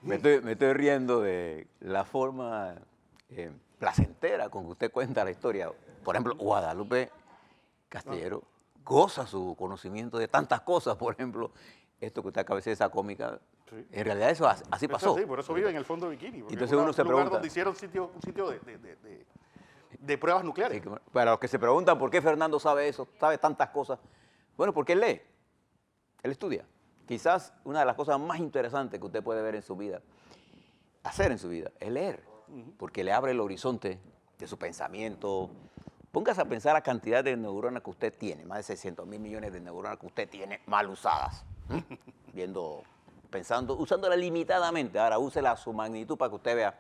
Me estoy riendo de la forma placentera con que usted cuenta la historia. Por ejemplo, Guadalupe Castellero goza su conocimiento de tantas cosas. Por ejemplo, esto que usted acaba de decir, esa cómica. Sí. En realidad eso así pasó. Sí, por eso vive en el fondo de Bikini. Porque Entonces uno se un lugar pregunta, donde hicieron un sitio de pruebas nucleares. para los que se preguntan por qué Fernando sabe eso, sabe tantas cosas, bueno, porque él lee, él estudia. Quizás una de las cosas más interesantes que usted puede ver en su vida, hacer en su vida, es leer, porque le abre el horizonte de su pensamiento. Póngase a pensar la cantidad de neuronas que usted tiene, más de 600 mil millones de neuronas que usted tiene mal usadas, pensando, usándola limitadamente. Ahora úsela a su magnitud para que usted vea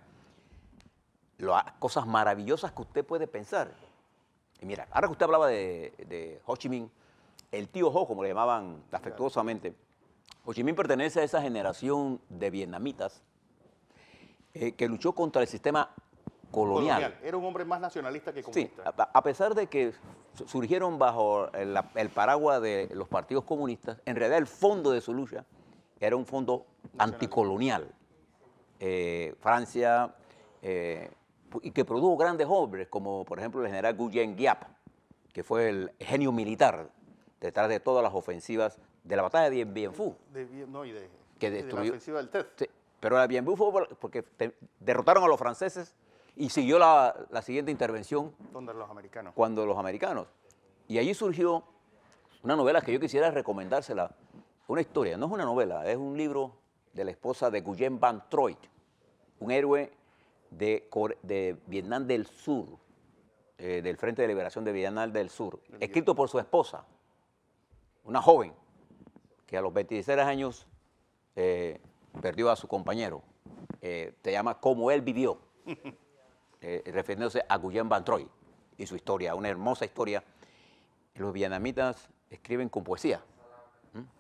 las cosas maravillosas que usted puede pensar. Y mira, ahora que usted hablaba de Ho Chi Minh, el tío Ho, como le llamaban afectuosamente, Ho Chi Minh pertenece a esa generación de vietnamitas que luchó contra el sistema colonial. Era un hombre más nacionalista que Sí, comunista. a pesar de que surgieron bajo el paraguas de los partidos comunistas, en realidad el fondo de su lucha era un fondo anticolonial. Francia, y que produjo grandes hombres, como por ejemplo el general Nguyen Giap, que fue el genio militar detrás de todas las ofensivas de la batalla de Dien Bien Phu. Que destruyó la ofensiva del Tet. Sí, pero la Bien Phu fue porque derrotaron a los franceses y siguió la siguiente intervención. Donde los americanos. Cuando los americanos. Y allí surgió una novela que yo quisiera recomendársela. Una historia, no es una novela, es un libro de la esposa de Nguyen Van Troy, un héroe de Vietnam del Sur, del Frente de Liberación de Vietnam del Sur, escrito por su esposa, una joven que a los 26 años perdió a su compañero. Se llama Como él vivió, refiriéndose a Nguyen Van Troy y su historia, una hermosa historia. Los vietnamitas escriben con poesía.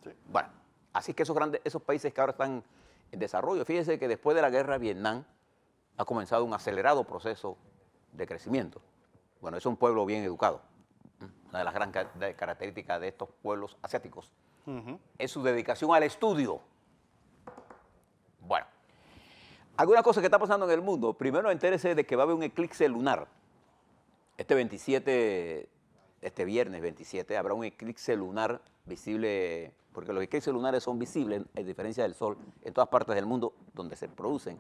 Sí. Bueno, así que esos países que ahora están en desarrollo, fíjense que después de la guerra Vietnam ha comenzado un acelerado proceso de crecimiento. Bueno, es un pueblo bien educado. Una de las grandes características de estos pueblos asiáticos es su dedicación al estudio. Bueno, alguna cosa que está pasando en el mundo. Primero, entérese de que va a haber un eclipse lunar. Este viernes 27, habrá un eclipse lunar visible, porque los eclipses lunares son visibles, en diferencia del Sol, en todas partes del mundo donde se producen.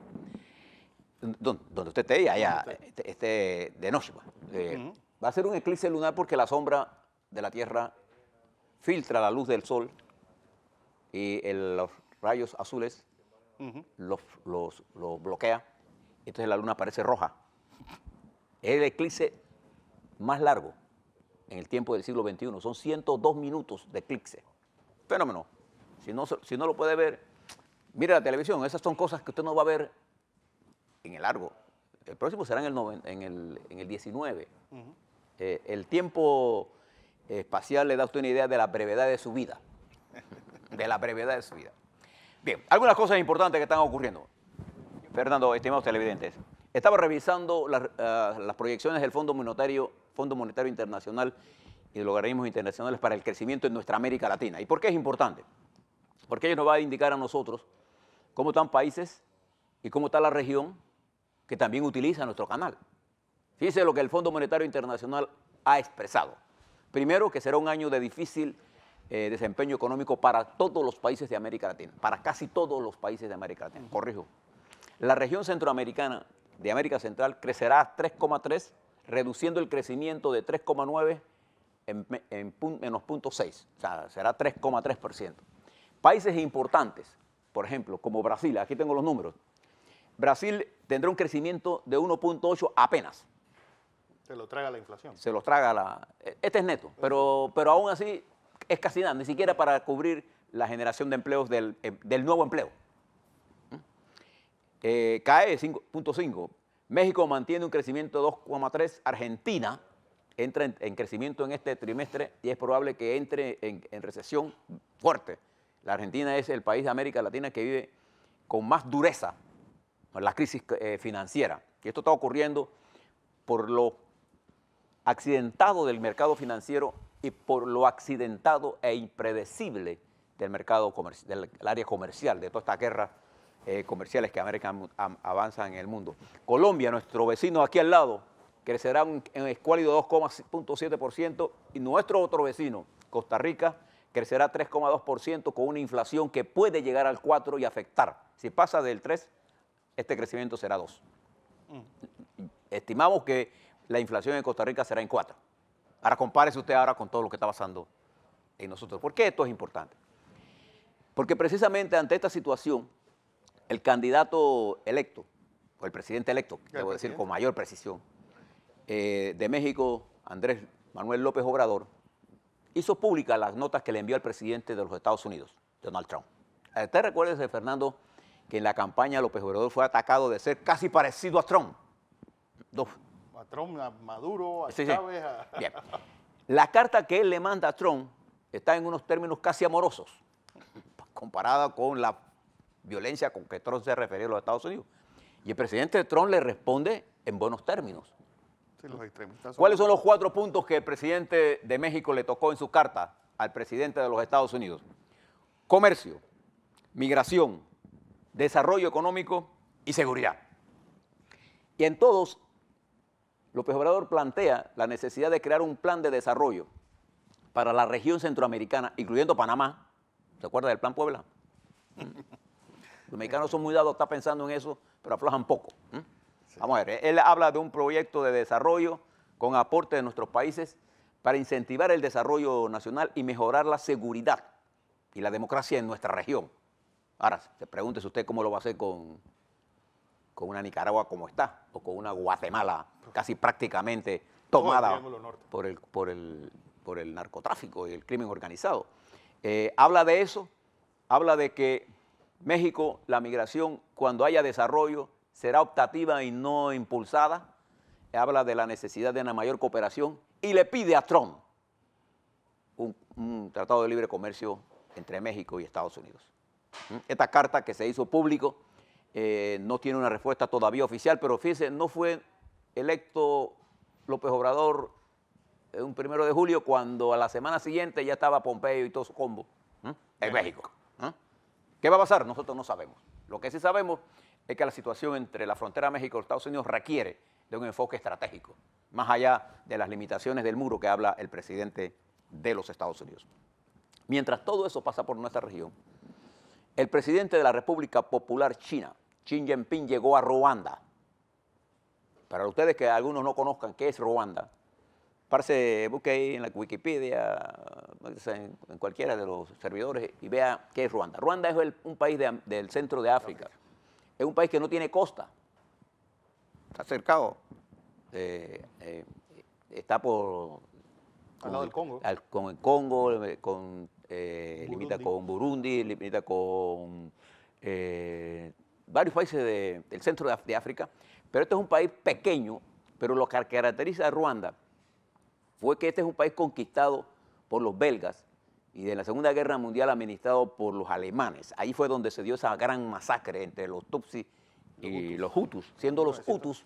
Donde usted esté, allá, de noche. Va a ser un eclipse lunar porque la sombra de la Tierra filtra la luz del Sol y los rayos azules los bloquea. Entonces la Luna parece roja. Es el eclipse más largo en el tiempo del siglo XXI. Son 102 minutos de eclipse. Fenómeno. Si no lo puede ver, mire la televisión. Esas son cosas que usted no va a ver en el largo. El próximo será en el 19. El tiempo espacial le da a usted una idea de la brevedad de su vida. De la brevedad de su vida. Bien, algunas cosas importantes que están ocurriendo. Fernando, estimados televidentes, estaba revisando las proyecciones del Fondo Monetario Internacional y de los organismos internacionales para el crecimiento en nuestra América Latina. ¿Y por qué es importante? Porque ellos nos van a indicar a nosotros cómo están países y cómo está la región que también utiliza nuestro canal. Fíjense lo que el Fondo Monetario Internacional ha expresado. Primero, que será un año de difícil desempeño económico para todos los países de América Latina, para casi todos los países de América Latina. Corrijo. La región centroamericana de América Central crecerá a 3,3, reduciendo el crecimiento de 3,9 en menos 0,6, o sea, será 3,3%. Países importantes, por ejemplo, como Brasil, aquí tengo los números. Brasil tendrá un crecimiento de 1,8 apenas. Se lo traga la inflación. Se los traga Este es neto, pero aún así es casi nada, ni siquiera para cubrir la generación de empleos del nuevo empleo. Cae 5,5. México mantiene un crecimiento de 2,3. Argentina entra en crecimiento en este trimestre y es probable que entre en recesión fuerte. La Argentina es el país de América Latina que vive con más dureza la crisis financiera. Y esto está ocurriendo por lo accidentado del mercado financiero y por lo accidentado e impredecible del mercado del área comercial, de todas estas guerras comerciales que América avanza en el mundo. Colombia, nuestro vecino aquí al lado, crecerá en escuálido 2,7% y nuestro otro vecino, Costa Rica, crecerá 3,2% con una inflación que puede llegar al 4% y afectar. Si pasa del 3%, este crecimiento será 2%. Estimamos que la inflación en Costa Rica será en 4%. Ahora compárese usted ahora con todo lo que está pasando en nosotros. ¿Por qué esto es importante? Porque precisamente ante esta situación, el candidato electo, o el presidente electo, debo decir con mayor precisión, de México, Andrés Manuel López Obrador, hizo públicas las notas que le envió al presidente de los Estados Unidos, Donald Trump. Usted recuérdese, Fernando, que en la campaña López Obrador fue atacado de ser casi parecido a Trump. A Trump, a Maduro, a sí, Chávez. Sí. Bien. La carta que él le manda a Trump está en unos términos casi amorosos, comparada con la violencia con que Trump se refería a los Estados Unidos. Y el presidente Trump le responde en buenos términos. Sí, los extremistas ¿Cuáles son los 4 puntos que el presidente de México le tocó en su carta al presidente de los Estados Unidos? Comercio, migración, desarrollo económico y seguridad. Y en todos, López Obrador plantea la necesidad de crear un plan de desarrollo para la región centroamericana, incluyendo Panamá. ¿Se acuerda del Plan Puebla? Los mexicanos son muy dados a estar pensando en eso, pero aflojan poco. Sí. Vamos a ver, él habla de un proyecto de desarrollo con aporte de nuestros países para incentivar el desarrollo nacional y mejorar la seguridad y la democracia en nuestra región. Ahora, se pregúntese usted cómo lo va a hacer con una Nicaragua como está, o con una Guatemala casi prácticamente tomada por el narcotráfico y el crimen organizado. Habla de eso, habla de que México, la migración, cuando haya desarrollo, será optativa y no impulsada. Habla de la necesidad de una mayor cooperación y le pide a Trump un tratado de libre comercio entre México y Estados Unidos. Esta carta que se hizo público no tiene una respuesta todavía oficial, pero fíjense, no fue electo López Obrador un 1 de julio cuando a la semana siguiente ya estaba Pompeo y todo su combo en México. ¿Qué va a pasar? Nosotros no sabemos. Lo que sí sabemos es que la situación entre la frontera de México y los Estados Unidos requiere de un enfoque estratégico, más allá de las limitaciones del muro que habla el presidente de los Estados Unidos. Mientras todo eso pasa por nuestra región, el presidente de la República Popular China, Xi Jinping, llegó a Ruanda. Para ustedes que algunos no conozcan qué es Ruanda, busque ahí en la Wikipedia, en cualquiera de los servidores y vea qué es Ruanda. Ruanda es un país del centro de África. Es un país que no tiene costa. Está cercado. Está por... al lado del Congo. Con el Congo, limita con Burundi, limita con varios países del centro de África. Pero este es un país pequeño, pero lo que caracteriza a Ruanda fue que este es un país conquistado por los belgas y de la Segunda Guerra Mundial administrado por los alemanes. Ahí fue donde se dio esa gran masacre entre los Tutsi y los Hutus, siendo los Hutus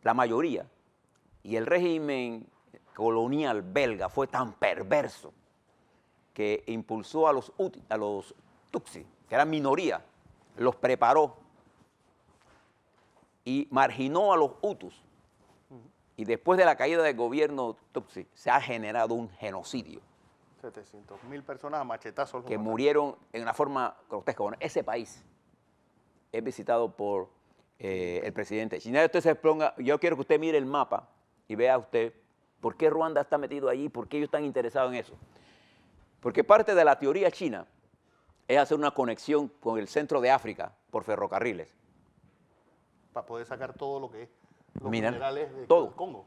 la mayoría. Y el régimen colonial belga fue tan perverso que impulsó a los Tutsi, que eran minoría, los preparó y marginó a los Hutus. Y después de la caída del gobierno Tutsi, se ha generado un genocidio. 700.000 personas a machetazos. Que murieron en una forma grotesca. Bueno, ese país es visitado por el presidente. Si nadie usted se exponga, yo quiero que usted mire el mapa y vea usted por qué Ruanda está metido allí, por qué ellos están interesados en eso. Porque parte de la teoría china es hacer una conexión con el centro de África por ferrocarriles. Para poder sacar todo lo que es los minerales del todo. Congo.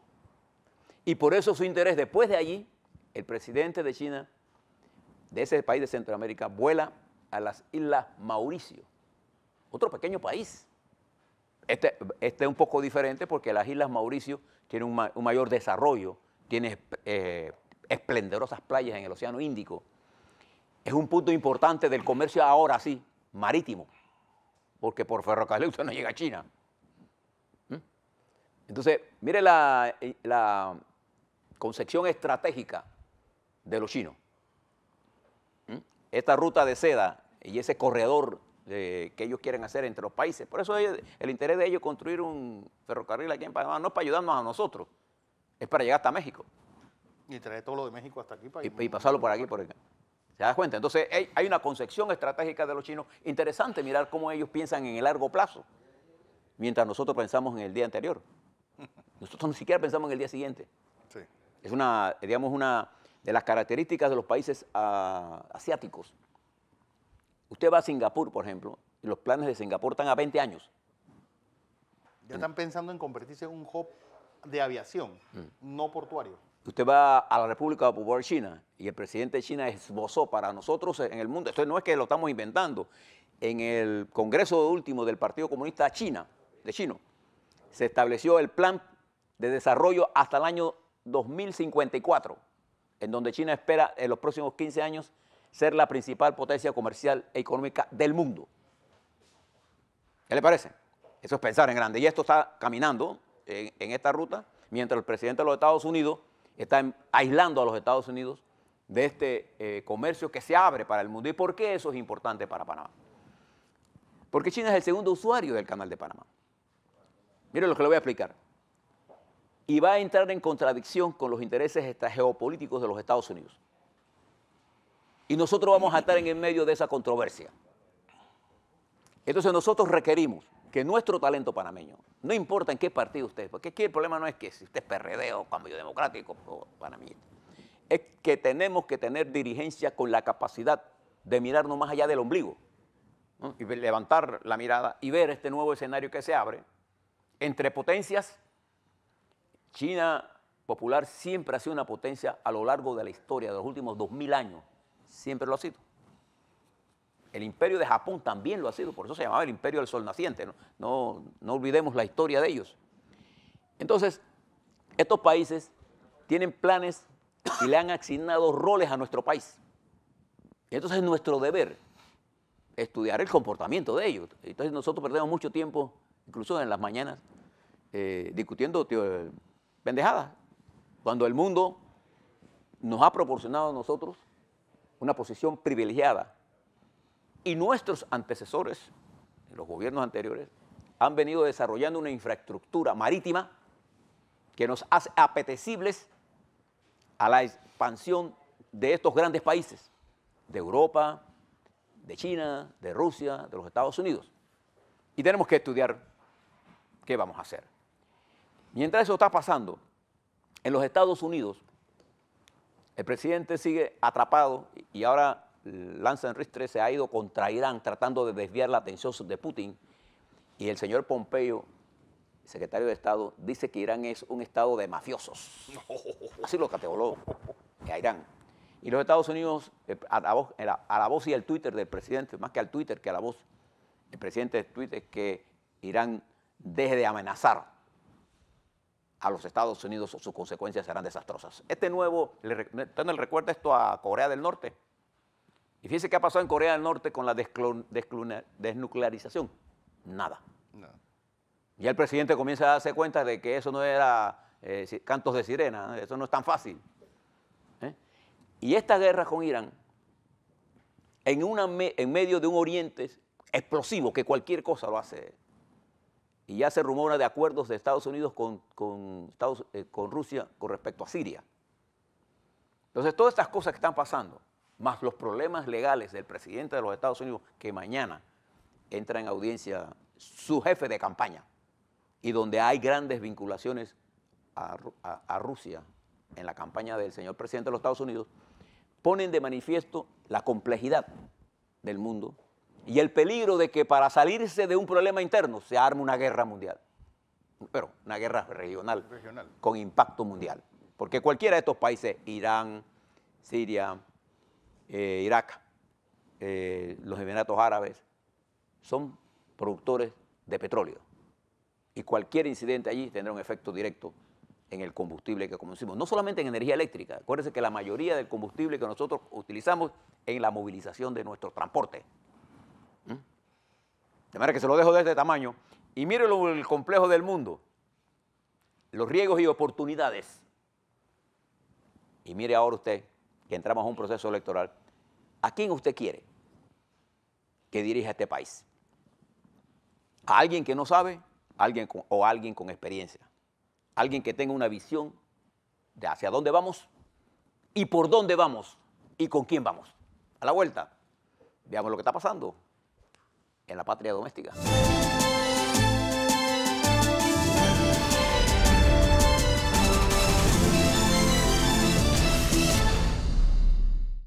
Y por eso su interés, después de allí, el presidente de China, de ese país de Centroamérica, vuela a las Islas Mauricio, otro pequeño país. Este es un poco diferente porque las Islas Mauricio tienen un mayor desarrollo, tiene esplendorosas playas en el Océano Índico. Es un punto importante del comercio ahora sí, marítimo, porque por ferrocarril usted no llega a China. Entonces, mire la concepción estratégica de los chinos. Esta ruta de seda y ese corredor que ellos quieren hacer entre los países. Por eso el interés de ellos es construir un ferrocarril aquí en Panamá, no es para ayudarnos a nosotros, es para llegar hasta México. Y traer todo lo de México hasta aquí. Y pasarlo por aquí, por acá. ¿Se da cuenta? Entonces hay una concepción estratégica de los chinos interesante, mirar cómo ellos piensan en el largo plazo, mientras nosotros pensamos en el día anterior. Nosotros ni siquiera pensamos en el día siguiente. Sí. Es digamos, una de las características de los países asiáticos. Usted va a Singapur, por ejemplo, y los planes de Singapur están a 20 años. Ya están pensando en convertirse en un hub de aviación, no portuario. Usted va a la República Popular China y el presidente de China esbozó para nosotros en el mundo, esto no es que lo estamos inventando, en el Congreso último del Partido Comunista Chino, se estableció el plan de desarrollo hasta el año 2054, en donde China espera en los próximos 15 años ser la principal potencia comercial e económica del mundo. ¿Qué le parece? Eso es pensar en grande. Y esto está caminando en esta ruta, mientras el presidente de los Estados Unidos está aislando a los Estados Unidos de este comercio que se abre para el mundo. ¿Y por qué eso es importante para Panamá? Porque China es el segundo usuario del Canal de Panamá. Mire lo que le voy a explicar. Y va a entrar en contradicción con los intereses geopolíticos de los Estados Unidos. Y nosotros vamos a estar en el medio de esa controversia. Entonces nosotros requerimos que nuestro talento panameño, no importa en qué partido usted, porque aquí el problema no es que si usted es PRD o Cambio Democrático o panameño, es que tenemos que tener dirigencia con la capacidad de mirarnos más allá del ombligo, ¿no? Y levantar la mirada y ver este nuevo escenario que se abre entre potencias. China popular siempre ha sido una potencia a lo largo de la historia, de los últimos 2000 años, siempre lo ha sido. El imperio de Japón también lo ha sido, por eso se llamaba el imperio del sol naciente, no olvidemos la historia de ellos. Entonces, estos países tienen planes y le han asignado roles a nuestro país. Entonces es nuestro deber estudiar el comportamiento de ellos. Entonces nosotros perdemos mucho tiempo, incluso en las mañanas, discutiendo pendejadas, cuando el mundo nos ha proporcionado a nosotros una posición privilegiada. Y nuestros antecesores, los gobiernos anteriores, han venido desarrollando una infraestructura marítima que nos hace apetecibles a la expansión de estos grandes países, de Europa, de China, de Rusia, de los Estados Unidos. Y tenemos que estudiar qué vamos a hacer. Mientras eso está pasando, en los Estados Unidos, el presidente sigue atrapado y ahora Lance Henriksen se ha ido contra Irán tratando de desviar la atención de Putin, y el señor Pompeo, secretario de Estado, dice que Irán es un estado de mafiosos. Así lo categorizó a Irán. Y los Estados Unidos, a la voz y al Twitter del presidente, más que al Twitter que a la voz, el presidente de Twitter, que Irán deje de amenazar a los Estados Unidos o sus consecuencias serán desastrosas. ¿Usted no le recuerda esto a Corea del Norte? Y fíjese qué ha pasado en Corea del Norte con la desnuclearización. Nada. No. Ya el presidente comienza a darse cuenta de que eso no era cantos de sirena, eso no es tan fácil. Y esta guerra con Irán, en medio de un Oriente explosivo, que cualquier cosa lo hace, y ya se rumora de acuerdos de Estados Unidos con Rusia con respecto a Siria. Entonces, todas estas cosas que están pasando, más los problemas legales del presidente de los Estados Unidos, que mañana entra en audiencia su jefe de campaña, y donde hay grandes vinculaciones a Rusia en la campaña del señor presidente de los Estados Unidos, ponen de manifiesto la complejidad del mundo y el peligro de que para salirse de un problema interno se arme una guerra mundial, pero una guerra regional. Con impacto mundial. Porque cualquiera de estos países, Irán, Siria, Irak, los Emiratos Árabes, son productores de petróleo. Y cualquier incidente allí tendrá un efecto directo en el combustible que consumimos. No solamente en energía eléctrica. Acuérdense que la mayoría del combustible que nosotros utilizamos en la movilización de nuestro transporte. De manera que se lo dejo de este tamaño. Y mírelo el complejo del mundo. Los riesgos y oportunidades. Y mire ahora usted que entramos a un proceso electoral, ¿a quién usted quiere que dirija este país? ¿A alguien que no sabe o a alguien con experiencia? Alguien que tenga una visión de hacia dónde vamos y por dónde vamos y con quién vamos. A la vuelta, veamos lo que está pasando en la patria doméstica.